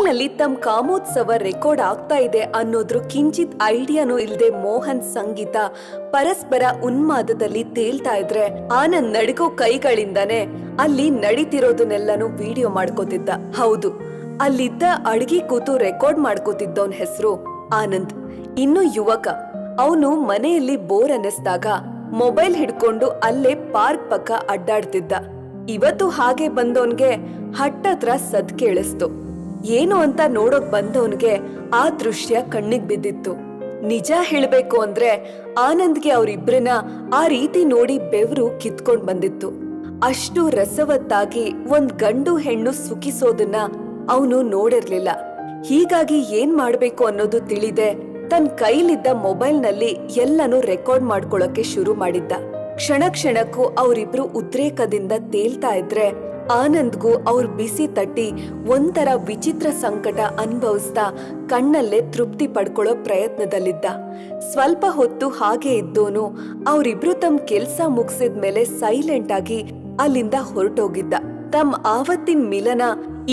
ಮೊಬೈಲ್ನಲ್ಲಿ ತಮ್ಮ ಕಾಮೋತ್ಸವ ರೆಕಾರ್ಡ್ ಆಗ್ತಾ ಇದೆ ಅನ್ನೋದ್ರ ಕಿಂಚಿತ್ ಐಡಿಯಾನೂ ಇಲ್ಲದೆ ಮೋಹನ್ ಸಂಗೀತ ಪರಸ್ಪರ ಉನ್ಮಾದದಲ್ಲಿ ತೇಲ್ತಾ ಇದ್ರೆ ಆನಂದ್ ನಡುಗೋ ಕೈಗಳಿಂದಾನೆ ಅಲ್ಲಿ ನಡೀತಿರೋದನ್ನೆಲ್ಲಾನು ವಿಡಿಯೋ ಮಾಡ್ಕೋತಿದ್ದ. ಹೌದು, ಅಲ್ಲಿದ್ದ ಅಡ್ಗಿ ಕೂತು ರೆಕಾರ್ಡ್ ಮಾಡ್ಕೋತಿದ್ದವನ್ ಹೆಸರು ಆನಂದ್. ಇನ್ನು ಯುವಕ. ಅವನು ಮನೆಯಲ್ಲಿ ಬೋರ್ ಅನ್ನಿಸ್ದಾಗ ಮೊಬೈಲ್ ಹಿಡ್ಕೊಂಡು ಅಲ್ಲೇ ಪಾರ್ಕ್ ಪಕ್ಕ ಅಡ್ಡಾಡ್ತಿದ್ದ. ಇವತ್ತು ಹಾಗೆ ಬಂದವನ್ಗೆ ಹಟ್ಟತ್ರ ಸದ್ ಕೇಳಿಸ್ತು. ಏನು ಅಂತ ನೋಡೋಕ್ ಬಂದವನ್ಗೆ ಆ ದೃಶ್ಯ ಕಣ್ಣಿಗ್ ಬಿದ್ದಿತ್ತು. ನಿಜ ಹೇಳ್ಬೇಕು ಅಂದ್ರೆ ಆನಂದ್ಗೆ ಅವ್ರಿಬ್ರನ್ನ ಆ ರೀತಿ ನೋಡಿ ಬೆವರು ಕಿತ್ಕೊಂಡ್ ಬಂದಿತ್ತು. ಅಷ್ಟು ರಸವತ್ತಾಗಿ ಒಂದ್ ಗಂಡು ಹೆಣ್ಣು ಸುಖಿಸೋದನ್ನ ಅವನು ನೋಡಿರ್ಲಿಲ್ಲ. ಹೀಗಾಗಿ ಏನ್ ಮಾಡ್ಬೇಕು ಅನ್ನೋದು ತಿಳಿದೆ ತನ್ ಕೈಲಿದ್ದ ಮೊಬೈಲ್ ನಲ್ಲಿ ಎಲ್ಲನೂ ರೆಕಾರ್ಡ್ ಮಾಡ್ಕೊಳಕ್ಕೆ ಶುರು ಮಾಡಿದ್ದ. ಕ್ಷಣ ಕ್ಷಣಕ್ಕೂ ಅವರಿಬ್ರು ಉದ್ರೇಕದಿಂದ ತೇಲ್ತಾ ಇದ್ರೆ ಆನಂದ್ಗೂ ಅವ್ರ ಬಿಸಿ ತಟ್ಟಿ ಒಂಥರ ವಿಚಿತ್ರ ಸಂಕಟ ಅನುಭವಿಸ್ತಾ ಕಣ್ಣಲ್ಲೇ ತೃಪ್ತಿ ಪಡ್ಕೊಳ್ಳೋ ಪ್ರಯತ್ನದಲ್ಲಿದ್ದ. ಸ್ವಲ್ಪ ಹೊತ್ತು ಹಾಗೆ ಇದ್ದೋನು ಅವರಿಬ್ರು ತಮ್ಮ ಕೆಲ್ಸ ಮುಗಿಸಿದ್ಮೇಲೆ ಸೈಲೆಂಟ್ ಆಗಿ ಅಲ್ಲಿಂದ ಹೊರಟೋಗಿದ್ದ. ತಮ್ಮ ಆವತ್ತಿನ ಮಿಲನ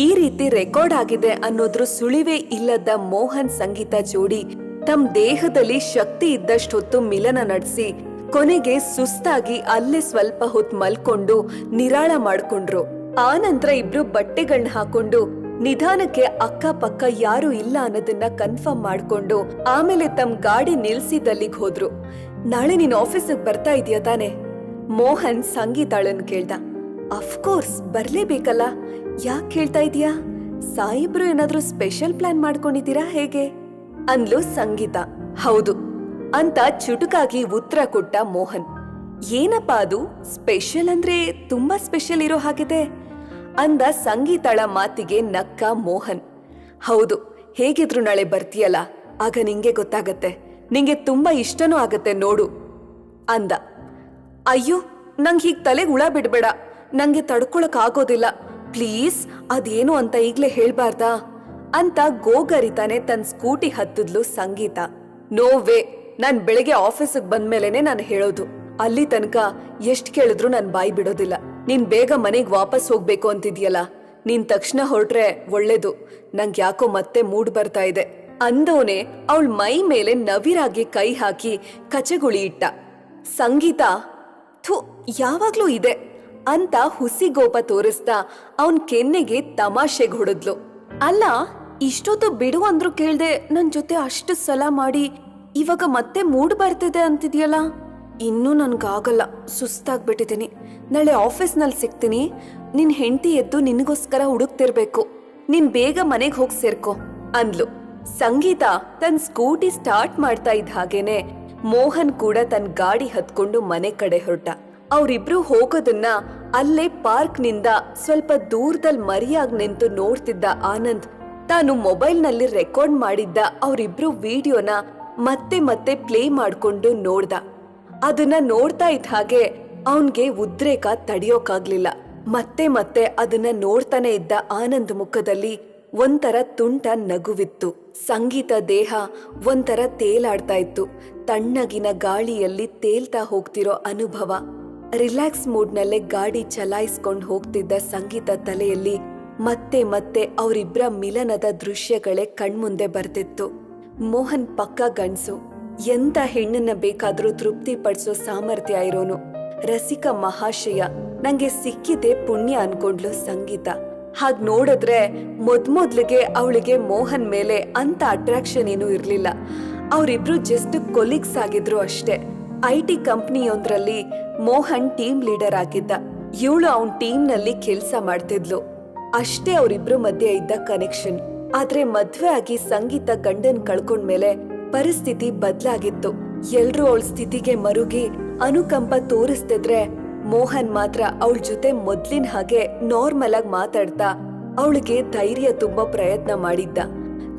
ಈ ರೀತಿ ರೆಕಾರ್ಡ್ ಆಗಿದೆ ಅನ್ನೋದ್ರ ಸುಳಿವೇ ಇಲ್ಲದ ಮೋಹನ್ ಸಂಗೀತ ಜೋಡಿ ತಮ್ಮ ದೇಹದಲ್ಲಿ ಶಕ್ತಿ ಇದ್ದಷ್ಟೊತ್ತು ಮಿಲನ ನಡೆಸಿ ಕೊನೆಗೆ ಸುಸ್ತಾಗಿ ಅಲ್ಲೇ ಸ್ವಲ್ಪ ಹೊತ್ತು ಮಲ್ಕೊಂಡು ನಿರಾಳ ಮಾಡ್ಕೊಂಡ್ರು. ಆ ನಂತರ ಇಬ್ರು ಬಟ್ಟೆಗಳನ್ನ ಹಾಕೊಂಡು ನಿಧಾನಕ್ಕೆ ಅಕ್ಕಪಕ್ಕ ಯಾರು ಇಲ್ಲ ಅನ್ನೋದನ್ನ ಕನ್ಫರ್ಮ್ ಮಾಡ್ಕೊಂಡು ಆಮೇಲೆ ತಮ್ಮ ಗಾಡಿ ನಿಲ್ಸಿದಲ್ಲಿಗೆ ಹೋದ್ರು. ನಾಳೆ ನೀನ್ ಆಫೀಸಿಗೆ ಬರ್ತಾ ಇದೀಯ ತಾನೆ? ಮೋಹನ್ ಸಂಗೀತಾಳನ್ ಕೇಳ್ದ. ಅಫ್ಕೋರ್ಸ್, ಬರ್ಲೇಬೇಕಲ್ಲ. ಯಾಕೆ ಕೇಳ್ತಾ ಇದೀಯಾ? ಸಾಯಿಬ್ರು ಏನಾದ್ರೂ ಸ್ಪೆಷಲ್ ಪ್ಲಾನ್ ಮಾಡ್ಕೊಂಡಿದ್ದೀರಾ ಹೇಗೆ ಅಂದ್ಲು ಸಂಗೀತ. ಹೌದು ಅಂತ ಚುಟುಕಾಗಿ ಉತ್ತರ ಕೊಟ್ಟ ಮೋಹನ್. ಏನಪ್ಪಾ ಅದು ಸ್ಪೆಷಲ್ ಅಂದ್ರೆ ತುಂಬಾ ಸ್ಪೆಷಲ್ ಇರೋ ಹಾಗಿದೆ ಅಂದ ಸಂಗೀತಾಳ ಮಾತಿಗೆ ನಕ್ಕ ಮೋಹನ್. ಹೌದು, ಹೇಗಿದ್ರು ನಾಳೆ ಬರ್ತೀಯಲ್ಲ, ಆಗ ನಿಂಗೆ ಗೊತ್ತಾಗತ್ತೆ. ನಿಂಗೆ ತುಂಬಾ ಇಷ್ಟನೂ ಆಗತ್ತೆ ನೋಡು ಅಂದ. ಅಯ್ಯೋ, ನಂಗೆ ಹೀಗ್ ತಲೆಗೆ ಹುಳ ಬಿಡ್ಬೇಡ. ನಂಗೆ ತಡ್ಕೊಳಕ್ ಆಗೋದಿಲ್ಲ ಪ್ಲೀಸ್. ಅದೇನು ಅಂತ ಈಗ್ಲೇ ಹೇಳ್ಬಾರ್ದಾ ಅಂತ ಗೋಗರಿತಾನೆ ತನ್ನ ಸ್ಕೂಟಿ ಹತ್ತಿದ್ಲು ಸಂಗೀತ. ನೋ ವೇ, ನಾನ್ ಬೆಳಿಗ್ಗೆ ಆಫೀಸಿಗೆ ಬಂದ್ಮೇಲೆನೆ ನಾನು ಹೇಳೋದು. ಅಲ್ಲಿ ತನಕ ಎಷ್ಟ್ ಕೇಳಿದ್ರು ನಾನ್ ಬಾಯಿ ಬಿಡೋದಿಲ್ಲ. ನೀನ್ ಬೇಗ ಮನೆಗ್ ವಾಪಸ್ ಹೋಗ್ಬೇಕು ಅಂತಿದ್ಯಲ್ಲ, ನೀನ್ ತಕ್ಷಣ ಹೊರಟ್ರೆ ಒಳ್ಳೇದು. ನಂಗ್ ಯಾಕೋ ಮತ್ತೆ ಮೂಡ್ ಬರ್ತಾ ಇದೆ ಅಂದೋನೆ ಅವಳ ಮೈ ಮೇಲೆ ನವಿರಾಗಿ ಕೈ ಹಾಕಿ ಕಚಗುಳಿ ಇಟ್ಟ. ಸಂಗೀತ ಥು ಯಾವಾಗ್ಲೂ ಇದೆ ಅಂತ ಹುಸಿಗೋಪ ತೋರಿಸ್ತಾ ಅವನ್ ಕೆನ್ನೆಗೆ ತಮಾಷೆಗೆ ಹೊಡೆದ್ಲು. ಅಲ್ಲ, ಇಷ್ಟೊತ್ತು ಬಿಡು ಅಂದ್ರು ಕೇಳ್ದೆ ನನ್ ಜೊತೆ ಅಷ್ಟು ಸಲ ಮಾಡಿ ಇವಾಗ ಮತ್ತೆ ಮೂಡ್ ಬರ್ತಿದೆ ಅಂತಿದ್ಯಲ್ಲ. ಇನ್ನೂ ನನ್ಗಾಗಲ್ಲ, ಸುಸ್ತಾಗ್ಬಿಟ್ಟಿದೀನಿ. ನಾಳೆ ಆಫೀಸ್ನಲ್ಲಿ ಸಿಗ್ತೀನಿ. ನಿನ್ ಹೆಂಡತಿ ಎದ್ದು ನಿನಗೋಸ್ಕರ ಹುಡುಕ್ತಿರ್ಬೇಕು. ನೀನ್ ಬೇಗ ಮನೆಗ್ ಹೋಗ್ ಸೇರ್ಕೊ ಅಂದ್ಲು. ಸಂಗೀತ ತನ್ ಸ್ಕೂಟಿ ಸ್ಟಾರ್ಟ್ ಮಾಡ್ತಾ ಇದ್ದ ಹಾಗೇನೆ ಮೋಹನ್ ಕೂಡ ತನ್ ಗಾಡಿ ಹತ್ಕೊಂಡು ಮನೆ ಕಡೆ ಹೊರಟ. ಅವ್ರಿಬ್ರು ಹೋಗೋದನ್ನ ಅಲ್ಲೇ ಪಾರ್ಕ್ ನಿಂದ ಸ್ವಲ್ಪ ದೂರದಲ್ಲಿ ಮರಿಯಾಗಿ ನಿಂತು ನೋಡ್ತಿದ್ದ ಆನಂದ್ ತಾನು ಮೊಬೈಲ್ ನಲ್ಲಿ ರೆಕಾರ್ಡ್ ಮಾಡಿದ್ದ ಅವ್ರಿಬ್ರು ವಿಡಿಯೋನ ಮತ್ತೆ ಮತ್ತೆ ಪ್ಲೇ ಮಾಡ್ಕೊಂಡು ನೋಡ್ದ. ಅದನ್ನ ನೋಡ್ತಾ ಇದ್ದ ಹಾಗೆ ಅವನ್ಗೆ ಉದ್ರೇಕ ತಡೆಯೋಕಾಗ್ಲಿಲ್ಲ. ಮತ್ತೆ ಮತ್ತೆ ಅದನ್ನ ನೋಡ್ತಾನೆ ಇದ್ದ ಆನಂದ್ ಮುಖದಲ್ಲಿ ಒಂಥರ ತುಂಟ ನಗುವಿತ್ತು. ಸಂಗೀತ ದೇಹ ಒಂಥರ ತೇಲಾಡ್ತಾ ಇತ್ತು. ತಣ್ಣಗಿನ ಗಾಳಿಯಲ್ಲಿ ತೇಲ್ತಾ ಹೋಗ್ತಿರೋ ಅನುಭವ. ರಿಲ್ಯಾಕ್ಸ್ ಮೂಡ್ನಲ್ಲೇ ಗಾಡಿ ಚಲಾಯಿಸ್ಕೊಂಡು ಹೋಗ್ತಿದ್ದ ಸಂಗೀತ ತಲೆಯಲ್ಲಿ ಮತ್ತೆ ಮತ್ತೆ ಅವರಿಬ್ರ ಮಿಲನದ ದೃಶ್ಯಗಳೇ ಕಣ್ಮುಂದೆ ಬರ್ತಿತ್ತು. ಮೋಹನ್ ಪಕ್ಕ ಗಂಡ್ಸು, ಎಂತ ಹೆಣ್ಣನ್ನ ಬೇಕಾದ್ರೂ ತೃಪ್ತಿ ಪಡಿಸೋ ಸಾಮರ್ಥ್ಯ ಇರೋನು. ರಸಿಕ ಮಹಾಶಯ, ನಂಗೆ ಸಿಕ್ಕಿದೆ ಪುಣ್ಯ ಅನ್ಕೊಂಡ್ಲು ಸಂಗೀತ. ಹಾಗ್ ನೋಡಿದ್ರೆ ಮೊದ್ಲಿಗೆ ಅವಳಿಗೆ ಮೋಹನ್ ಮೇಲೆ ಅಂತ ಅಟ್ರಾಕ್ಷನ್ ಏನೂ ಇರ್ಲಿಲ್ಲ. ಅವರಿಬ್ರು ಜಸ್ಟ್ ಕೊಲೀಗ್ಸ್ ಆಗಿದ್ರು ಅಷ್ಟೇ. IT ಕಂಪ್ನಿಯೊಂದ್ರಲ್ಲಿ ಮೋಹನ್ ಟೀಮ್ ಲೀಡರ್ ಆಗಿದ್ದ. ಇವಳು ಅವನ್ ಟೀಮ್ ನಲ್ಲಿ ಕೆಲ್ಸ ಮಾಡ್ತಿದ್ಲು. ಅಷ್ಟೇ ಅವರಿಬ್ರು ಮಧ್ಯೆ ಇದ್ದ ಕನೆಕ್ಷನ್. ಆದ್ರೆ ಮದ್ವೆ ಆಗಿ ಸಂಗೀತ ಗಂಡನ್ ಕಳ್ಕೊಂಡ್ಮೇಲೆ ಪರಿಸ್ಥಿತಿ ಬದ್ಲಾಗಿತ್ತು. ಎಲ್ರೂ ಅವಳ ಸ್ಥಿತಿಗೆ ಮರುಗಿ ಅನುಕಂಪ ತೋರಿಸ್ತಿದ್ರೆ ಮೋಹನ್ ಮಾತ್ರ ಅವಳ ಜೊತೆ ಮೊದ್ಲಿನ ಹಾಗೆ ನಾರ್ಮಲ್ ಆಗಿ ಮಾತಾಡ್ತಾ ಅವಳಿಗೆ ಧೈರ್ಯ ತುಂಬಾ ಪ್ರಯತ್ನ ಮಾಡಿದ್ದ.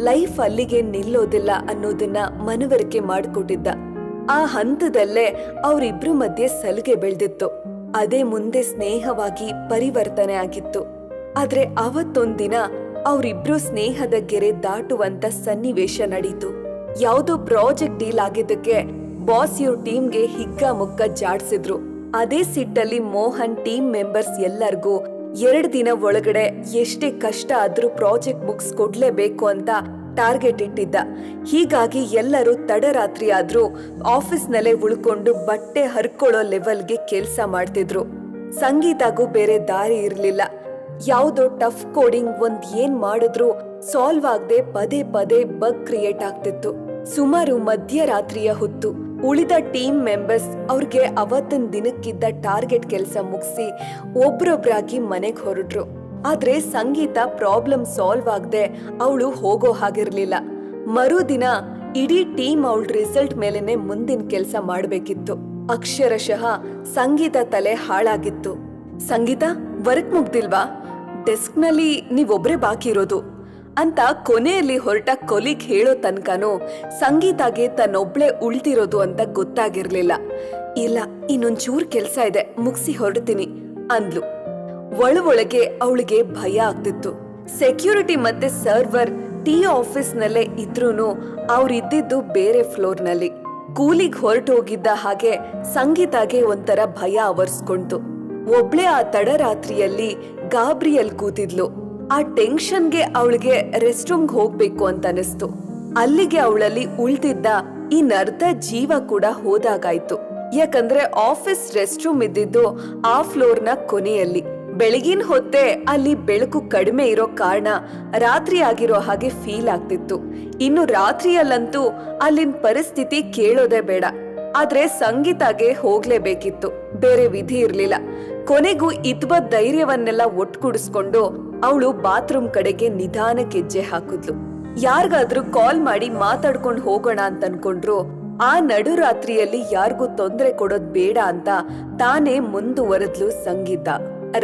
ಲೈಫ್ ಅಲ್ಲಿಗೆ ನಿಲ್ಲೋದಿಲ್ಲ ಅನ್ನೋದನ್ನ ಮನವರಿಕೆ ಮಾಡ್ಕೊಟ್ಟಿದ್ದ. ಆ ಹಂತದಲ್ಲೇ ಅವರಿಬ್ರು ಮಧ್ಯೆ ಸಲಿಗೆ ಬೆಳೆದಿತ್ತು. ಅದೇ ಮುಂದೆ ಸ್ನೇಹವಾಗಿ ಪರಿವರ್ತನೆ ಆಗಿತ್ತು. ಆದ್ರೆ ಅವತ್ತೊಂದಿನ ಅವರಿಬ್ರು ಸ್ನೇಹದ ಗೆರೆ ದಾಟುವಂತ ಸನ್ನಿವೇಶ ನಡೀತು. ಯಾವುದೋ ಪ್ರಾಜೆಕ್ಟ್ ಡೀಲ್ ಆಗಿದ್ದಕ್ಕೆ ಬಾಸ್ ಇವ್ರ ಟೀಮ್ಗೆ ಹಿಗ್ಗಾಮುಗ್ಗ ಜಾಡ್ಸಿದ್ರು. ಅದೇ ಸಿಟ್ಟಲ್ಲಿ ಮೋಹನ್ ಟೀಮ್ ಮೆಂಬರ್ಸ್ ಎಲ್ಲರಿಗೂ 2 ದಿನ ಒಳಗಡೆ ಎಷ್ಟೇ ಕಷ್ಟ ಆದ್ರೂ ಪ್ರಾಜೆಕ್ಟ್ ಮುಗಿಸ್ಕೊಡ್ಲೇಬೇಕು ಅಂತ ಟಾರ್ಗೆಟ್ ಇಟ್ಟಿದ್ದ. ಹೀಗಾಗಿ ಎಲ್ಲರೂ ತಡರಾತ್ರಿ ಆದ್ರೂ ಆಫೀಸ್ನಲ್ಲೇ ಉಳ್ಕೊಂಡು ಬಟ್ಟೆ ಹರ್ಕೊಳ್ಳೋ ಲೆವೆಲ್ಗೆ ಕೆಲಸ ಮಾಡ್ತಿದ್ರು. ಸಂಗೀತಾಗೂ ಬೇರೆ ದಾರಿ ಇರ್ಲಿಲ್ಲ. ಯಾವುದೋ ಟಫ್ ಕೋಡಿಂಗ್ ಏನ್ ಮಾಡಿದ್ರು ಸಾಲ್ವ್ ಆಗದೆ ಪದೇ ಪದೇ ಬಗ್ ಕ್ರಿಯೇಟ್ ಆಗ್ತಿತ್ತು. ಸುಮಾರು ಮಧ್ಯರಾತ್ರಿಯ ಹೊತ್ತು ಉಳಿದ ಟೀಮ್ ಮೆಂಬರ್ಸ್ ಅವ್ರಿಗೆ ಅವತ್ತಿನ ದಿನಕ್ಕಿದ್ದ ಟಾರ್ಗೆಟ್ ಕೆಲಸ ಮುಗಿಸಿ ಒಬ್ರೊಬ್ರಾಗಿ ಮನೆಗೆ ಹೊರಟ್ರು. ಆದ್ರೆ ಸಂಗೀತ ಪ್ರಾಬ್ಲಮ್ ಸಾಲ್ವ್ ಆಗದೆ ಅವಳು ಹೋಗೋ ಹಾಗಿರ್ಲಿಲ್ಲ. ಮರುದಿನ ಇಡೀ ಟೀಮ್ ಅವಳ ರಿಸಲ್ಟ್ ಮೇಲೆನೆ ಮುಂದಿನ ಕೆಲಸ ಮಾಡ್ಬೇಕಿತ್ತು. ಅಕ್ಷರಶಃ ಸಂಗೀತ ತಲೆ ಹಾಳಾಗಿತ್ತು. ಸಂಗೀತ, ವರ್ಕ್ ಮುಗ್ದಿಲ್ವಾ? ಡೆಸ್ಕ್ ನಲ್ಲಿ ನೀವೊಬ್ರೇ ಬಾಕಿ ಇರೋದು ಅಂತ ಕೊನೆಯಲ್ಲಿ ಹೊರಟ ಕೊಲಿಗ್ ಹೇಳೋ ತನಕನೂ ಸಂಗೀತಾಗೆ ತನ್ನೊಬ್ಳೆ ಉಳ್ದಿರೋದು ಅಂತ ಗೊತ್ತಾಗಿರ್ಲಿಲ್ಲ. ಇಲ್ಲ, ಇನ್ನೊಂಚೂರ್ ಕೆಲ್ಸ ಇದೆ, ಮುಗಿಸಿ ಹೊರಡ್ತೀನಿ ಅಂದ್ಲು. ಒಳಗೆ ಅವಳಿಗೆ ಭಯ ಆಗ್ತಿತ್ತು. ಸೆಕ್ಯೂರಿಟಿ ಮತ್ತೆ ಸರ್ವರ್ ಟೀ ಆಫೀಸ್ ನಲ್ಲೇ ಇದ್ರೂನು ಅವ್ರಿದ್ದಿದ್ದು ಬೇರೆ ಫ್ಲೋರ್ ನಲ್ಲಿ. ಕೂಲಿಗ್ ಹೊರಟೋಗಿದ್ದ ಹಾಗೆ ಸಂಗೀತಾಗೆ ಒಂಥರ ಭಯ ಆವರಿಸ್ಕೊಂತು. ಒಬ್ಳೆ ಆ ತಡರಾತ್ರಿಯಲ್ಲಿ ಗಾಬ್ರಿಯಲ್ ಕೂತಿದ್ಲು. ಆ ಟೆನ್ಷನ್ಗೆ ಅವಳಿಗೆ ರೆಸ್ಟ್ ರೂಮ್ಗೆ ಹೋಗ್ಬೇಕು ಅಂತ ಅನಿಸ್ತು. ಅಲ್ಲಿಗೆ ಅವಳಲ್ಲಿ ಉಳ್ದಿದ್ದ ಇನ್ನರ್ಧ ಜೀವ ಕೂಡ ಹೋದಾಗಾಯ್ತು. ಯಾಕಂದ್ರೆ ಆಫೀಸ್ ರೆಸ್ಟ್ ರೂಮ್ ಇದ್ದಿದ್ದು ಆ ಫ್ಲೋರ್ನ ಕೊನೆಯಲ್ಲಿ. ಬೆಳಗಿನ ಹೊತ್ತೆ ಅಲ್ಲಿ ಬೆಳಕು ಕಡಿಮೆ ಇರೋ ಕಾರಣ ರಾತ್ರಿ ಆಗಿರೋ ಹಾಗೆ ಫೀಲ್ ಆಗ್ತಿತ್ತು. ಇನ್ನು ರಾತ್ರಿಯಲ್ಲಂತೂ ಅಲ್ಲಿನ ಪರಿಸ್ಥಿತಿ ಕೇಳೋದೇ ಬೇಡ. ಆದ್ರೆ ಸಂಗೀತಾಗೆ ಹೋಗ್ಲೇಬೇಕಿತ್ತು, ಬೇರೆ ವಿಧಿ ಇರ್ಲಿಲ್ಲ. ಕೊನೆಗೂ ಇದ್ಬ ಧೈರ್ಯವನ್ನೆಲ್ಲ ಒಟ್ಕೂಡಿಸ್ಕೊಂಡು ಅವಳು ಬಾತ್ರೂಮ್ ಕಡೆಗೆ ನಿಧಾನಕ್ಕೆ ಹೆಜ್ಜೆ ಹಾಕಿದ್ಲು. ಯಾರಿಗಾದ್ರೂ ಕಾಲ್ ಮಾಡಿ ಮಾತಾಡ್ಕೊಂಡು ಹೋಗೋಣ ಅಂತ ಅನ್ಕೊಂಡ್ರು. ಆ ನಡುರಾತ್ರಿಯಲ್ಲಿ ಯಾರಿಗೂ ತೊಂದರೆ ಕೊಡೋದ್ ಬೇಡ ಅಂತ ತಾನೇ ಮುಂದುವರೆದ್ಲು ಸಂಗೀತ.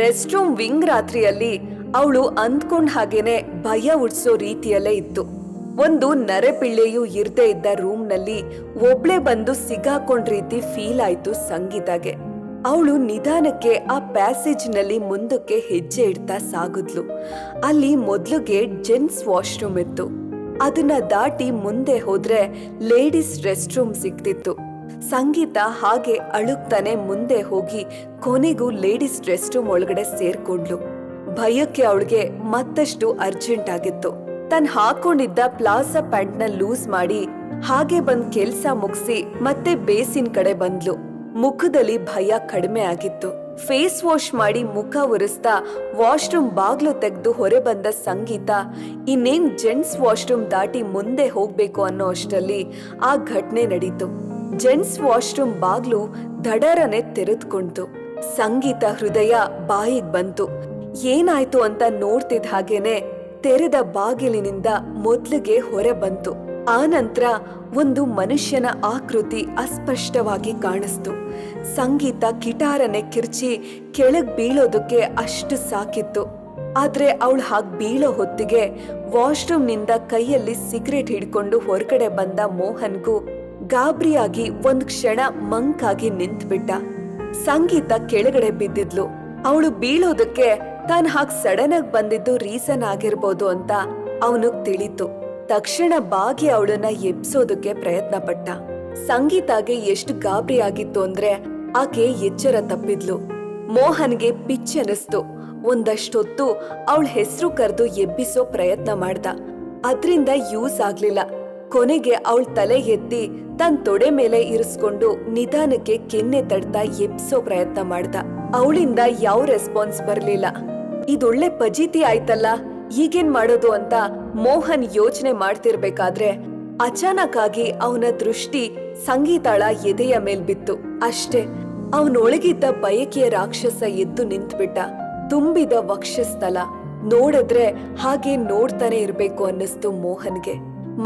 ರೆಸ್ಟ್ ರೂಮ್ ವಿಂಗ್ ರಾತ್ರಿಯಲ್ಲಿ ಅವಳು ಅಂದ್ಕೊಂಡ್ ಹಾಗೇನೆ ಭಯ ಉಡ್ಸೋ ರೀತಿಯಲ್ಲೇ ಇತ್ತು. ಒಂದು ನರೆಪಿಳ್ಳೆಯೂ ಇರ್ದೇ ಇದ್ದ ರೂಮ್ ನಲ್ಲಿ ಒಬ್ಳೆ ಬಂದು ಸಿಗಾಕೊಂಡ್ ರೀತಿ ಫೀಲ್ ಆಯ್ತು ಸಂಗೀತಾಗೆ. ಅವಳು ನಿಧಾನಕ್ಕೆ ಆ ಪ್ಯಾಸೇಜ್ ನಲ್ಲಿ ಮುಂದಕ್ಕೆ ಹೆಜ್ಜೆ ಇಡ್ತಾ ಸಾಗಿದ್ಲು. ಅಲ್ಲಿ ಮೊದ್ಲಿಗೆ ಜೆಂಟ್ಸ್ ವಾಶ್ರೂಮ್ ಇತ್ತು. ಅದನ್ನ ದಾಟಿ ಮುಂದೆ ಹೋದ್ರೆ ಲೇಡೀಸ್ ರೆಸ್ಟ್ ರೂಮ್ ಸಿಕ್ತಿತ್ತು. ಸಂಗೀತ ಹಾಗೆ ಅಳುಕ್ತಾನೆ ಮುಂದೆ ಹೋಗಿ ಕೊನೆಗೂ ಲೇಡೀಸ್ ರೆಸ್ಟ್ ರೂಮ್ ಒಳಗಡೆ ಸೇರ್ಕೊಂಡ್ಲು. ಭಯಕ್ಕೆ ಅವಳಿಗೆ ಮತ್ತಷ್ಟು ಅರ್ಜೆಂಟ್ ಆಗಿತ್ತು. ತನ್ ಹಾಕೊಂಡಿದ್ದ ಪ್ಲಾಜಾ ಪ್ಯಾಂಟ್ ನ ಲೂಸ್ ಮಾಡಿ ಹಾಗೆ ಬಂದ್ ಕೆಲ್ಸ ಮುಗಿಸಿ ಮತ್ತೆ ಬೇಸಿನ್ ಕಡೆ ಬಂದ್ಲು. ಮುಖದಲ್ಲಿ ಭಯ ಕಡಿಮೆ ಆಗಿತ್ತು. ಫೇಸ್ ವಾಶ್ ಮಾಡಿ ಮುಖ ಒರೆಸ್ತಾ ವಾಶ್ರೂಮ್ ಬಾಗ್ಲು ತೆಗೆದು ಹೊರೆ ಬಂದ ಸಂಗೀತ ಇನ್ನೇನ್ ಜೆಂಟ್ಸ್ ವಾಶ್ರೂಮ್ ದಾಟಿ ಮುಂದೆ ಹೋಗ್ಬೇಕು ಅನ್ನೋ ಅಷ್ಟರಲ್ಲಿ ಆ ಘಟನೆ ನಡೀತು. ಜೆಂಟ್ಸ್ ವಾಶ್ರೂಮ್ ಬಾಗ್ಲು ದಡರನೆ ತೆರೆದುಕೊಂತು. ಸಂಗೀತ ಹೃದಯ ಬಾಯಿಗ್ ಬಂತು. ಏನಾಯ್ತು ಅಂತ ನೋಡ್ತಿದ್ ಹಾಗೇನೆ ತೆರೆದ ಬಾಗಿಲಿನಿಂದ ಮೊದ್ಲಿಗೆ ಹೊರೆ ಬಂತು. ಆ ನಂತರ ಒಂದು ಮನುಷ್ಯನ ಆಕೃತಿ ಅಸ್ಪಷ್ಟವಾಗಿ ಕಾಣಿಸ್ತು. ಸಂಗೀತ ಕಿಟಾರನೆ ಕಿರ್ಚಿ ಕೆಳಗ್ ಬೀಳೋದಕ್ಕೆ ಅಷ್ಟು ಸಾಕಿತ್ತು. ಆದ್ರೆ ಅವಳು ಹಾಗ್ ಬೀಳೋ ಹೊತ್ತಿಗೆ ವಾಶ್ರೂಮ್ ನಿಂದ ಕೈಯಲ್ಲಿ ಸಿಗರೇಟ್ ಹಿಡ್ಕೊಂಡು ಹೊರಗಡೆ ಬಂದ ಮೋಹನ್ಗೂ ಗಾಬರಿಯಾಗಿ ಒಂದ್ ಕ್ಷಣ ಮಂಕಾಗಿ ನಿಂತ್ಬಿಟ್ಟ. ಸಂಗೀತ ಕೆಳಗಡೆ ಬಿದ್ದಿದ್ಲು. ಅವಳು ಬೀಳೋದಕ್ಕೆ ತಾನ್ ಹಾಗ್ ಸಡನ್ ಆಗಿ ಬಂದಿದ್ದು ರೀಸನ್ ಆಗಿರ್ಬೋದು ಅಂತ ಅವನಿಗ್ ತಿಳಿತು. ತಕ್ಷಣ ಬಾಗಿ ಅವಳನ್ನ ಎಬ್ಸೋದಕ್ಕೆ ಪ್ರಯತ್ನ ಪಟ್ಟ. ಸಂಗೀತಾಗೆ ಎಷ್ಟು ಗಾಬರಿ ಆಗಿತ್ತು ಅಂದ್ರೆ ಆಕೆ ಎಚ್ಚರ ತಪ್ಪಿದ್ಲು. ಮೋಹನ್ಗೆ ಪಿಚ್ ಅನಿಸ್ತು. ಒಂದಷ್ಟೊತ್ತು ಅವಳ ಹೆಸರು ಕರೆದು ಎಬ್ಬಿಸೋ ಪ್ರಯತ್ನ ಮಾಡ್ದ. ಅದ್ರಿಂದ ಯೂಸ್ ಆಗ್ಲಿಲ್ಲ. ಕೊನೆಗೆ ಅವಳ ತಲೆ ಎತ್ತಿ ತನ್ ತೊಡೆ ಮೇಲೆ ಇರಿಸ್ಕೊಂಡು ನಿಧಾನಕ್ಕೆ ಕೆನ್ನೆ ತಡ್ತಾ ಎಬ್ಸೋ ಪ್ರಯತ್ನ ಮಾಡ್ದ. ಅವಳಿಂದ ಯಾವ ರೆಸ್ಪಾನ್ಸ್ ಬರ್ಲಿಲ್ಲ. ಇದೊಳ್ಳೆ ಪಜೀತಿ ಆಯ್ತಲ್ಲ, ಈಗೇನ್ ಮಾಡೋದು ಅಂತ ಮೋಹನ್ ಯೋಚನೆ ಮಾಡ್ತಿರ್ಬೇಕಾದ್ರೆ ಅಚಾನಕ್ ಆಗಿ ಅವನ ದೃಷ್ಟಿ ಸಂಗೀತಾಳ ಎದೆಯ ಮೇಲ್ ಬಿತ್ತು. ಅಷ್ಟೇ, ಅವನೊಳಗಿದ್ದ ಬಯಕೆಯ ರಾಕ್ಷಸ ಎದ್ದು ನಿಂತ್ಬಿಟ್ಟ. ತುಂಬಿದ ವಕ್ಷಸ್ಥಲ ನೋಡಿದ್ರೆ ಹಾಗೆ ನೋಡ್ತಾನೆ ಇರ್ಬೇಕು ಅನ್ನಿಸ್ತು ಮೋಹನ್ಗೆ.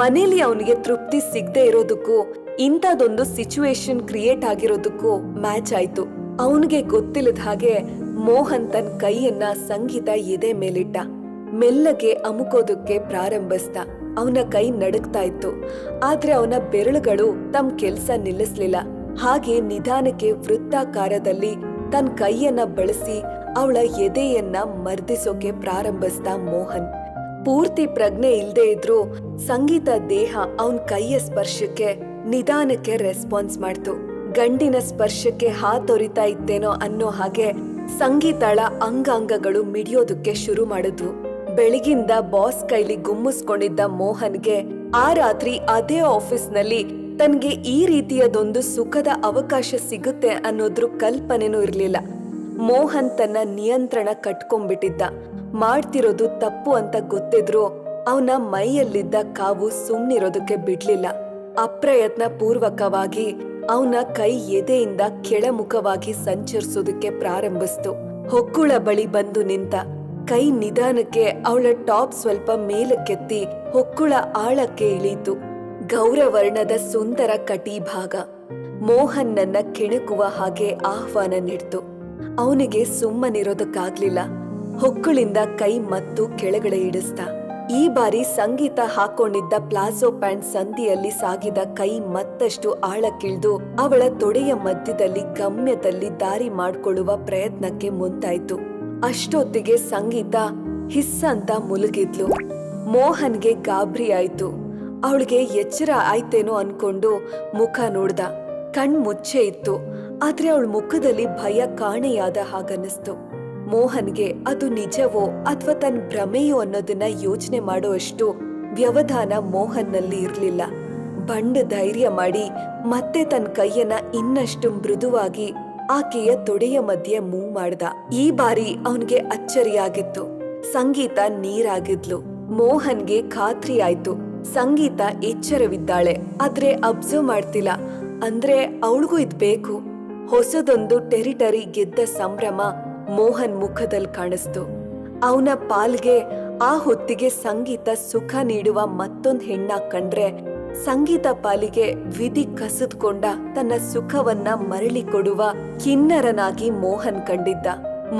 ಮನೇಲಿ ಅವನಿಗೆ ತೃಪ್ತಿ ಸಿಗದೆ ಇರೋದಕ್ಕೂ ಇಂಥದೊಂದು ಸಿಚುವೇಶನ್ ಕ್ರಿಯೇಟ್ ಆಗಿರೋದಕ್ಕೂ ಮ್ಯಾಚ್ ಆಯ್ತು. ಅವನಿಗೆ ಗೊತ್ತಿಲ್ಲದ ಹಾಗೆ ಮೋಹನ್ ತನ್ನ ಕೈಯನ್ನ ಸಂಗೀತ ಎದೆ ಮೇಲಿಟ್ಟ. ಮೆಲ್ಲಗೆ ಅಮುಕೋದಕ್ಕೆ ಪ್ರಾರಂಭಿಸ್ದ. ಅವನ ಕೈ ನಡುಗ್ತಾ ಇತ್ತು. ಆದ್ರೆ ಅವನ ಬೆರಳುಗಳು ತಮ್ಮ ಕೆಲ್ಸ ನಿಲ್ಲಿಸ್ಲಿಲ್ಲ. ಹಾಗೆ ನಿಧಾನಕ್ಕೆ ವೃತ್ತಾಕಾರದಲ್ಲಿ ತನ್ನ ಕೈಯನ್ನ ಬಳಸಿ ಅವಳ ಎದೆಯನ್ನ ಮರ್ದಿಸೋಕೆ ಪ್ರಾರಂಭಿಸ್ದ ಮೋಹನ್. ಪೂರ್ತಿ ಪ್ರಜ್ಞೆ ಇಲ್ದೇ ಇದ್ರು ಸಂಗೀತ ದೇಹ ಅವನ್ ಕೈಯ ಸ್ಪರ್ಶಕ್ಕೆ ನಿಧಾನಕ್ಕೆ ರೆಸ್ಪಾನ್ಸ್ ಮಾಡ್ತು. ಗಂಡಿನ ಸ್ಪರ್ಶಕ್ಕೆ ಹಾತೊರಿತಾ ಇತ್ತೇನೋ ಅನ್ನೋ ಹಾಗೆ ಸಂಗೀತಾಳ ಅಂಗಾಂಗಗಳು ಮಿಡಿಯೋದಕ್ಕೆ ಶುರು ಮಾಡಿದ್ವು. ಬೆಳಗಿಂದ ಬಾಸ್ ಕೈಲಿ ಗುಮ್ಮಿಸ್ಕೊಂಡಿದ್ದ ಮೋಹನ್ಗೆ ಆ ರಾತ್ರಿ ಅದೇ ಆಫೀಸ್ನಲ್ಲಿ ತನ್ಗೆ ಈ ರೀತಿಯದೊಂದು ಸುಖದ ಅವಕಾಶ ಸಿಗುತ್ತೆ ಅನ್ನೋದ್ರ ಕಲ್ಪನೆನೂ ಇರ್ಲಿಲ್ಲ. ಮೋಹನ್ ತನ್ನ ನಿಯಂತ್ರಣ ಕಟ್ಕೊಂಡ್ಬಿಟ್ಟಿದ್ದ. ಮಾಡ್ತಿರೋದು ತಪ್ಪು ಅಂತ ಗೊತ್ತಿದ್ರು ಅವನ ಮೈಯಲ್ಲಿದ್ದ ಕಾವು ಸುಮ್ನಿರೋದಕ್ಕೆ ಬಿಡ್ಲಿಲ್ಲ. ಅಪ್ರಯತ್ನ ಪೂರ್ವಕವಾಗಿ ಅವನ ಕೈ ಎದೆಯಿಂದ ಕೆಳಮುಖವಾಗಿ ಸಂಚರಿಸೋದಕ್ಕೆ ಪ್ರಾರಂಭಿಸ್ತು. ಹೊಕ್ಕುಳ ಬಳಿ ಬಂದು ನಿಂತ. ಕೈ ನಿಧಾನಕ್ಕೆ ಅವಳ ಟಾಪ್ ಸ್ವಲ್ಪ ಮೇಲಕ್ಕೆತ್ತಿ ಹೊಕ್ಕುಳ ಆಳಕ್ಕೆ ಇಳೀತು. ಗೌರವರ್ಣದ ಸುಂದರ ಕಟಿಭಾಗ ಮೋಹನ್ನನ್ನ ಕೆಣಕುವ ಹಾಗೆ ಆಹ್ವಾನ ನೀಡ್ತು. ಅವನಿಗೆ ಸುಮ್ಮನಿರೋದಕ್ಕಾಗ್ಲಿಲ್ಲ. ಹೊಕ್ಕುಳಿಂದ ಕೈ ಮತ್ತು ಕೆಳಗಡೆ ಇಡಿಸ್ದ. ಈ ಬಾರಿ ಸಂಗೀತ ಹಾಕೊಂಡಿದ್ದ ಪ್ಲಾಜೋ ಪ್ಯಾಂಟ್ ಸಂದಿಯಲ್ಲಿ ಸಾಗಿದ ಕೈ ಮತ್ತಷ್ಟು ಆಳಕ್ಕಿಳಿದು ಅವಳ ತೊಡೆಯ ಮಧ್ಯದಲ್ಲಿ ಗಮ್ಯದಲ್ಲಿ ದಾರಿ ಮಾಡ್ಕೊಳ್ಳುವ ಪ್ರಯತ್ನಕ್ಕೆ ಮುಂದಾಯ್ತು. ಅಷ್ಟೊತ್ತಿಗೆ ಸಂಗೀತ ಹಿಸ್ಸಂತ ಮುಳುಗಿದ್ಲು. ಮೋಹನ್ಗೆ ಗಾಬರಿ ಆಯ್ತು. ಅವಳಿಗೆ ಎಚ್ಚರ ಆಯ್ತೇನೋ ಅನ್ಕೊಂಡು ಮುಖ ನೋಡ್ದ. ಕಣ್ ಮುಚ್ಚೆ ಇತ್ತು, ಆದ್ರೆ ಅವಳ ಮುಖದಲ್ಲಿ ಭಯ ಕಾಣೆಯಾದ ಹಾಗನ್ನಿಸ್ತು. ಮೋಹನ್ಗೆ ಅದು ನಿಜವೋ ಅಥವಾ ತನ್ನ ಭ್ರಮೆಯೋ ಅನ್ನೋದನ್ನ ಯೋಚನೆ ಮಾಡುವಷ್ಟು ವ್ಯವಧಾನ ಮೋಹನ್ನಲ್ಲಿ ಇರ್ಲಿಲ್ಲ. ಬಂಡ ಧೈರ್ಯ ಮಾಡಿ ಮತ್ತೆ ತನ್ನ ಕೈಯನ್ನ ಇನ್ನಷ್ಟು ಮೃದುವಾಗಿ ಆಕೆಯ ತೊಡೆಯ ಮಧ್ಯೆ ಮೂವ್ ಮಾಡ್ದ. ಈ ಬಾರಿ ಅವನ್ಗೆ ಅಚ್ಚರಿಯಾಗಿತ್ತು. ಸಂಗೀತ ನೀರಾಗಿದ್ಲು. ಮೋಹನ್ಗೆ ಖಾತ್ರಿ ಆಯ್ತು ಸಂಗೀತ ಎಚ್ಚರವಿದ್ದಾಳೆ, ಆದ್ರೆ ಅಬ್ಸರ್ವ್ ಮಾಡ್ತಿಲ್ಲ. ಅಂದ್ರೆ ಅವಳಿಗೂ ಇದ್ ಬೇಕು. ಹೊಸದೊಂದು ಟೆರಿಟರಿ ಗೆದ್ದ ಸಂಭ್ರಮ ಮೋಹನ್ ಮುಖದಲ್ಲಿ ಕಾಣಿಸ್ತು. ಅವನ ಪಾಲ್ಗೆ ಆ ಹೊತ್ತಿಗೆ ಸಂಗೀತ ಸುಖ ನೀಡುವ ಮತ್ತೊಂದ್ ಹೆಣ್ಣ ಕಂಡ್ರೆ, ಸಂಗೀತ ಪಾಲಿಗೆ ವಿಧಿ ಕಸಿದ್ಕೊಂಡ ತನ್ನ ಸುಖವನ್ನ ಮರಳಿ ಕೊಡುವ ಕಿನ್ನರನಾಗಿ ಮೋಹನ್ ಕಂಡಿದ್ದ.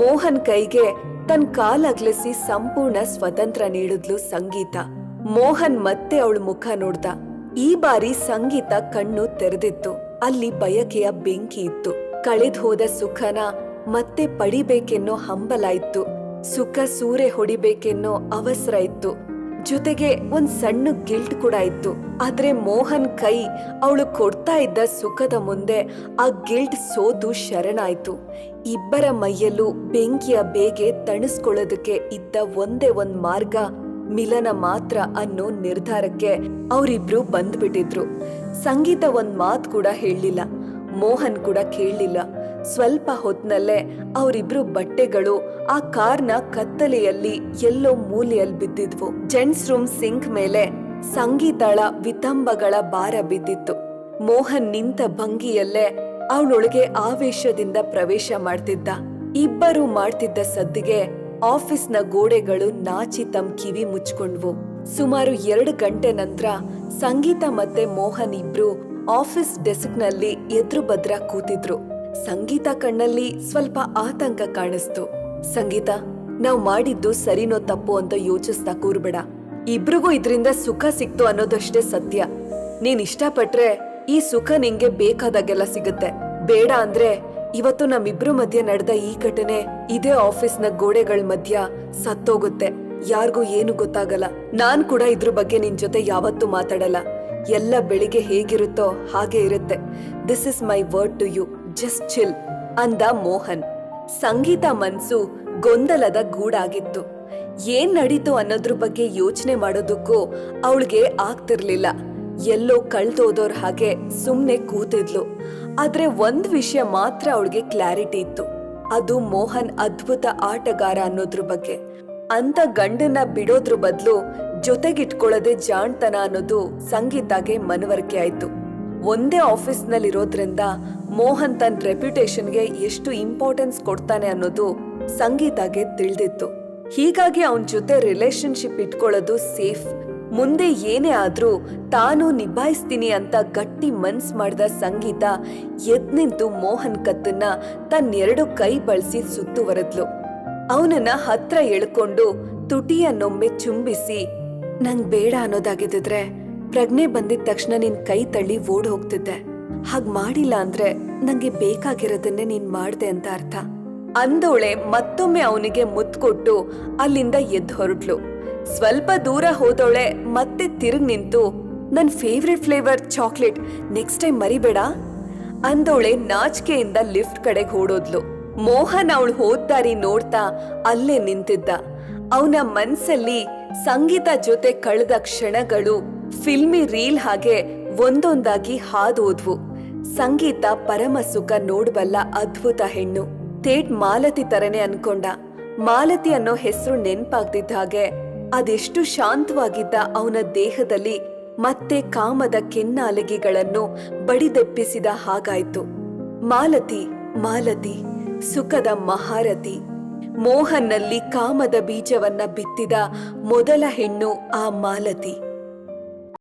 ಮೋಹನ್ ಕೈಗೆ ತನ್ ಕಾಲಗ್ಲಿಸಿ ಸಂಪೂರ್ಣ ಸ್ವತಂತ್ರ ನೀಡಿದ್ಲು ಸಂಗೀತ. ಮೋಹನ್ ಮತ್ತೆ ಅವಳ ಮುಖ ನೋಡ್ದ. ಈ ಬಾರಿ ಸಂಗೀತ ಕಣ್ಣು ತೆರೆದಿತ್ತು. ಅಲ್ಲಿ ಬಯಕೆಯ ಬೆಂಕಿ ಇತ್ತು. ಕಳೆದ್ ಹೋದ ಸುಖನ ಮತ್ತೆ ಪಡಿಬೇಕೆನ್ನೋ ಹಂಬಲ ಇತ್ತು. ಸುಖ ಸೂರೆ ಹೊಡಿಬೇಕೆನ್ನೋ ಅವಸರ ಇತ್ತು. ಜೊತೆಗೆ ಒಂದ್ ಸಣ್ಣ ಗಿಲ್ಟ್ ಕೂಡ ಇತ್ತು. ಆದ್ರೆ ಮೋಹನ್ ಕೈ ಅವಳು ಕೊಡ್ತಾ ಇದ್ದ ಸುಖದ ಮುಂದೆ ಆ ಗಿಲ್ಟ್ ಸೋತು ಶರಣಾಯ್ತು. ಇಬ್ಬರ ಮೈಯಲ್ಲೂ ಬೆಂಕಿಯ ಬೇಗೆ ತಣಿಸ್ಕೊಳ್ಳೋದಕ್ಕೆ ಇದ್ದ ಒಂದೇ ಒಂದ್ ಮಾರ್ಗ ಮಿಲನ ಮಾತ್ರ ಅನ್ನೋ ನಿರ್ಧಾರಕ್ಕೆ ಅವರಿಬ್ರು ಬಂದ್ಬಿಟ್ಟಿದ್ರು. ಸಂಗೀತ ಒಂದ್ ಮಾತ್ ಕೂಡ ಹೇಳಲಿಲ್ಲ. ಮೋಹನ್ ಕೂಡ ಕೇಳಲಿಲ್ಲ. ಸ್ವಲ್ಪ ಹೊತ್ನಲ್ಲೇ ಅವರಿಬ್ರು ಬಟ್ಟೆಗಳು ಆ ಕಾರ್ನ ಕತ್ತಲೆಯಲ್ಲಿ ಎಲ್ಲೋ ಮೂಲೆಯಲ್ಲಿ ಬಿದ್ದಿದ್ವು. ಜೆಂಟ್ಸ್ ರೂಮ್ ಸಿಂಕ್ ಮೇಲೆ ಸಂಗೀತಳ ವಿತಂಬಗಳ ಭಾರ ಬಿದ್ದಿತ್ತು. ಮೋಹನ್ ನಿಂತ ಭಂಗಿಯಲ್ಲೇ ಅವಳೊಳಗೆ ಆವೇಶದಿಂದ ಪ್ರವೇಶ ಮಾಡ್ತಿದ್ದ. ಇಬ್ಬರು ಮಾಡ್ತಿದ್ದ ಸದ್ದಿಗೆ ಆಫೀಸ್ನ ಗೋಡೆಗಳು ನಾಚಿ ತಮ್ಮ ಕಿವಿ ಮುಚ್ಕೊಂಡ್ವು. ಸುಮಾರು 2 ಗಂಟೆ ನಂತರ ಸಂಗೀತ ಮತ್ತೆ ಮೋಹನ್ ಇಬ್ರು ಆಫೀಸ್ ಡೆಸ್ಕ್ ನಲ್ಲಿ ಎದುರು ಬದ್ರ ಕೂತಿದ್ರು. ಸಂಗೀತ ಕಣ್ಣಲ್ಲಿ ಸ್ವಲ್ಪ ಆತಂಕ ಕಾಣಿಸ್ತು. ಸಂಗೀತ, ನಾವ್ ಮಾಡಿದ್ದು ಸರಿನೋ ತಪ್ಪು ಅಂತ ಯೋಚಿಸ್ತಾ ಕೂರ್ಬೇಡ. ಇಬ್ರಿಗೂ ಇದ್ರಿಂದ ಸುಖ ಸಿಕ್ತು ಅನ್ನೋದಷ್ಟೇ ಸತ್ಯ. ನೀನ್ ಇಷ್ಟಪಟ್ರೆ ಈ ಸುಖ ನಿಂಗೆ ಬೇಕಾದಾಗೆಲ್ಲ ಸಿಗುತ್ತೆ. ಬೇಡ ಅಂದ್ರೆ ಇವತ್ತು ನಮ್ಮಿಬ್ರು ಮಧ್ಯೆ ನಡೆದ ಈ ಘಟನೆ ಇದೇ ಆಫೀಸ್ನ ಗೋಡೆಗಳ ಮಧ್ಯ ಸತ್ತೋಗುತ್ತೆ. ಯಾರಿಗೂ ಏನು ಗೊತ್ತಾಗಲ್ಲ. ನಾನ್ ಕೂಡ ಇದ್ರ ಬಗ್ಗೆ ನಿನ್ ಜೊತೆ ಯಾವತ್ತೂ ಮಾತಾಡಲ್ಲ. ಎಲ್ಲ ಬೆಳಿಗ್ಗೆ ಹೇಗಿರುತ್ತೋ ಹಾಗೆ ಇರುತ್ತೆ. This is my word to you, just chill ಅಂದ ಮೋಹನ್. ಸಂಗೀತ ಮನ್ಸು ಗೊಂದಲದ ಗೂಡಾಗಿತ್ತು. ಏನ್ ನಡೀತು ಅನ್ನೋದ್ರ ಬಗ್ಗೆ ಯೋಚನೆ ಮಾಡೋದಕ್ಕೂ ಅವಳಿಗೆ ಆಗ್ತಿರ್ಲಿಲ್ಲ. ಎಲ್ಲೋ ಕಳ್ದೋದೋರ್ ಹಾಗೆ ಸುಮ್ನೆ ಕೂತಿದ್ಲು. ಆದ್ರೆ ಒಂದ್ ವಿಷಯ ಮಾತ್ರ ಅವಳಿಗೆ ಕ್ಲಾರಿಟಿ ಇತ್ತು. ಅದು ಮೋಹನ್ ಅದ್ಭುತ ಆಟಗಾರ ಅನ್ನೋದ್ರ ಬಗ್ಗೆ. ಅಂತ ಗಂಡನ್ನ ಬಿಡೋದ್ರ ಬದಲು ಜೊತೆಗಿಟ್ಕೊಳ್ಳೋದೆ ಜಾಣ್ತನ ಅನ್ನೋದು ಸಂಗೀತಾಗೆ ಮನವರಿಕೆ ಆಯ್ತು. ಒಂದೇ ಆಫೀಸ್ನಲ್ಲಿರೋದ್ರಿಂದ ಮೋಹನ್ ತನ್ನ ರೆಪ್ಯುಟೇಷನ್ಗೆ ಎಷ್ಟು ಇಂಪಾರ್ಟೆನ್ಸ್ ಕೊಡ್ತಾನೆ ಅನ್ನೋದು ಸಂಗೀತಾಗೆ ತಿಳಿದಿತ್ತು. ಹೀಗಾಗಿ ಅವನ್ ಜೊತೆ ರಿಲೇಶನ್ಶಿಪ್ ಇಟ್ಕೊಳ್ಳೋದು ಸೇಫ್. ಮುಂದೆ ಏನೇ ಆದ್ರೂ ತಾನು ನಿಭಾಯಿಸ್ತೀನಿ ಅಂತ ಗಟ್ಟಿ ಮನ್ಸ್ ಮಾಡಿದ ಸಂಗೀತ ಎದ್ ನಿಂತು ಮೋಹನ್ ಕತ್ತನ್ನ ತನ್ನೆರಡು ಕೈ ಬಳಸಿ ಸುತ್ತುವರೆದ್ಲು. ಅವನನ್ನ ಹತ್ರ ಎಳ್ಕೊಂಡು ತುಟಿಯನ್ನೊಮ್ಮೆ ಚುಂಬಿಸಿ, ನಂಗ್ ಬೇಡ ಅನ್ನೋದಾಗಿದ್ರೆ ಪ್ರಜ್ಞೆ ಬಂದಿದ ತಕ್ಷಣ ನಿನ್ ಕೈ ತಳ್ಳಿ ಓಡ್ ಹೋಗ್ತಿದ್ದೆ. ಹಾಗ್ ಮಾಡಿಲ್ಲ ಅಂದ್ರೆ ನಂಗೆ ಬೇಕಾಗಿರೋದನ್ನೇ ನೀನ್ ಮಾಡ್ದೆ ಅಂತ ಅರ್ಥ ಅಂದೋಳೆ. ಮತ್ತೊಮ್ಮೆ ಅವನಿಗೆ ಮುತ್ತು ಕೊಟ್ಟು ಅಲ್ಲಿಂದ ಎದ್ದು ಹೊರಟ್ಲು. ಸ್ವಲ್ಪ ದೂರ ಹೋದವಳೆ ಮತ್ತೆ ತಿರುಗ್ ನಿಂತು, ನನ್ favourite flavour chocolate, next time ಮರಿಬೇಡ ಅಂದೋಳೆ. ನಾಚಿಕೆಯಿಂದ ಲಿಫ್ಟ್ ಕಡೆಗೆ ಓಡೋದ್ಲು. ಮೋಹನ್ ಅವಳು ಹೋದ್ದಾರಿ ನೋಡ್ತಾ ಅಲ್ಲೇ ನಿಂತಿದ್ದ. ಅವನ ಮನ್ಸಲ್ಲಿ ಸಂಗೀತ ಜೊತೆ ಕಳೆದ ಕ್ಷಣಗಳು ಫಿಲ್ಮಿ ರೀಲ್ ಹಾಗೆ ಒಂದೊಂದಾಗಿ ಹಾದೋದ್ವು. ಸಂಗೀತ ಪರಮ ಸುಖ ನೋಡ್ಬಲ್ಲ ಅದ್ಭುತ ಹೆಣ್ಣು. ತೇಟ್ ಮಾಲತಿ ತರನೆ ಅನ್ಕೊಂಡ. ಮಾಲತಿ ಅನ್ನೋ ಹೆಸರು ನೆನ್ಪಾಗ್ದಿದ್ದ ಹಾಗೆ ಅದೆಷ್ಟು ಶಾಂತವಾಗಿದ್ದ ಅವನ ದೇಹದಲ್ಲಿ ಮತ್ತೆ ಕಾಮದ ಕೆನ್ನಾಲಿಗೆಗಳನ್ನು ಬಡಿದೆಪ್ಪಿಸಿದ ಹಾಗಾಯ್ತು. ಮಾಲತಿ, ಮಾಲತಿ, ಸುಖದ ಮಹಾರಥಿ. ಮೋಹನ್ನಲ್ಲಿ ಕಾಮದ ಬೀಜವನ್ನ ಬಿತ್ತಿದ ಮೊದಲ ಹೆಣ್ಣು ಆ ಮಾಲತಿ.